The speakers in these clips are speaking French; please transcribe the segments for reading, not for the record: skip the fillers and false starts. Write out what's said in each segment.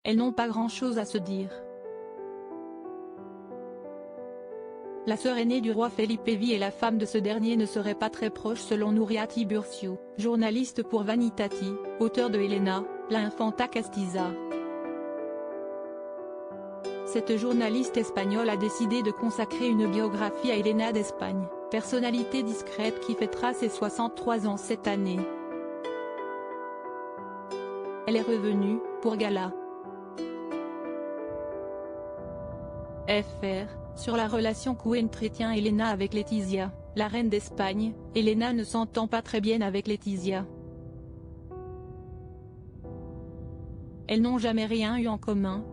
elles n'ont pas grand-chose à se dire. La sœur aînée du roi Felipe V et la femme de ce dernier ne seraient pas très proches selon Nuria Tiburcio, journaliste pour Vanitati, auteur de Elena, la infanta castiza. Cette journaliste espagnole a décidé de consacrer une biographie à Elena d'Espagne, personnalité discrète qui fêtera ses 63 ans cette année. Elle est revenue, pour Gala. Fr. Sur la relation qu'entretient Elena avec Letizia, la reine d'Espagne. Elena ne s'entend pas très bien avec Letizia. Elles n'ont jamais rien eu en commun,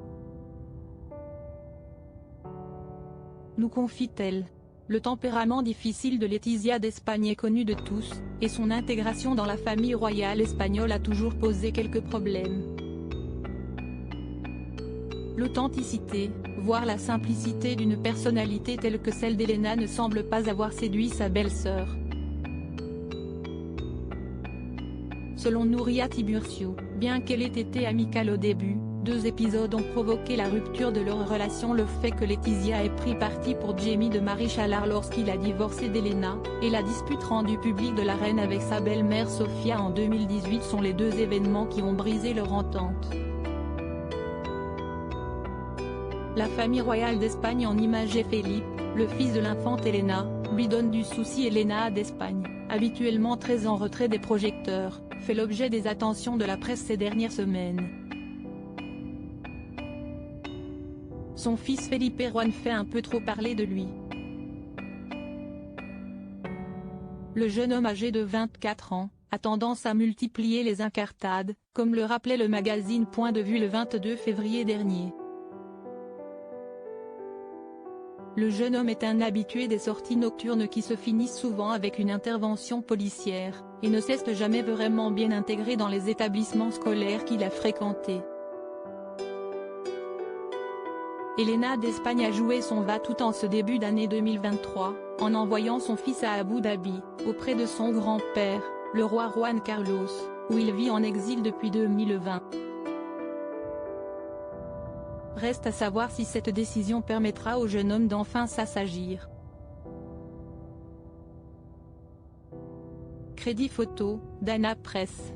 nous confie-t-elle. Le tempérament difficile de Letizia d'Espagne est connu de tous, et son intégration dans la famille royale espagnole a toujours posé quelques problèmes. L'authenticité, voire la simplicité d'une personnalité telle que celle d'Elena ne semble pas avoir séduit sa belle-sœur. Selon Nuria Tiburcio, bien qu'elle ait été amicale au début, 2 épisodes ont provoqué la rupture de leur relation. Le fait que Letizia ait pris parti pour Jamie de Marichalar lorsqu'il a divorcé d'Elena, et la dispute rendue publique de la reine avec sa belle-mère Sofia en 2018 sont les 2 événements qui ont brisé leur entente. La famille royale d'Espagne en imagé Felipe, le fils de l'infante Elena, lui donne du souci. Elena d'Espagne, habituellement très en retrait des projecteurs, fait l'objet des attentions de la presse ces dernières semaines. Son fils Felipe Juan fait un peu trop parler de lui. Le jeune homme âgé de 24 ans, a tendance à multiplier les incartades, comme le rappelait le magazine Point de Vue le 22 février dernier. Le jeune homme est un habitué des sorties nocturnes qui se finissent souvent avec une intervention policière, et ne s'est jamais vraiment bien intégré dans les établissements scolaires qu'il a fréquentés. Elena d'Espagne a joué son va tout en ce début d'année 2023, en envoyant son fils à Abu Dhabi, auprès de son grand-père, le roi Juan Carlos, où il vit en exil depuis 2020. Reste à savoir si cette décision permettra au jeune homme d'enfin s'assagir. Crédit photo, Dana Press.